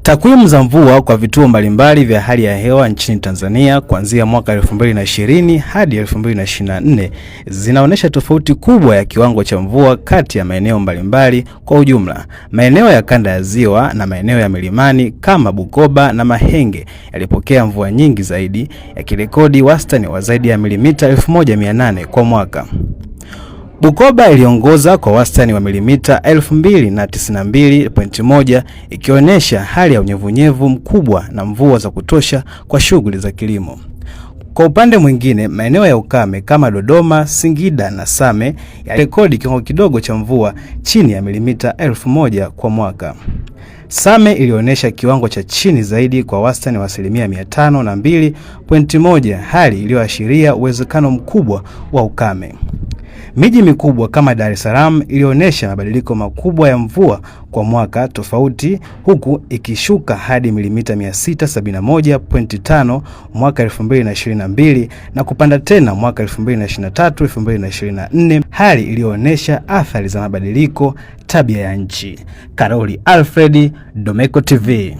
Takwimu za mvua kwa vituo mbalimbali vya hali ya hewa nchini Tanzania kuanzia mwaka 2020 hadi 2024 zinaonyesha tofauti kubwa ya kiwango cha mvua kati ya maeneo mbalimbali kwa ujumla. Maeneo ya kanda ya Ziwa na maeneo ya milimani kama Bukoba na Mahenge yalipokea mvua nyingi zaidi, yakirekodi wastani wa zaidi ya milimita 1800 kwa mwaka. Bukoba iliongoza kwa wastani wa milimita 2092.1, ikionyesha hali ya unyevunyevu mkubwa na mvua za kutosha kwa shughuli za kilimo. Kwa upande mwingine, maeneo ya ukame kama Dodoma, Singida na Same yalirekodi kiwango kidogo cha mvua chini ya milimita 1000 kwa mwaka. Same ilionyesha kiwango cha chini zaidi kwa wastani wa 502.1, hali iliyoashiria uwezekano mkubwa wa ukame. Miji mikubwa kama Dar es Salaam ilionyesha mabadiliko makubwa ya mvua kwa mwaka tofauti, huku ikishuka hadi milimita 671.5 mwaka 2022 na kupanda tena mwaka 2023-2024, hali iliyoonyesha athari za mabadiliko tabia ya nchi. Karoli Alfred, Domeko TV.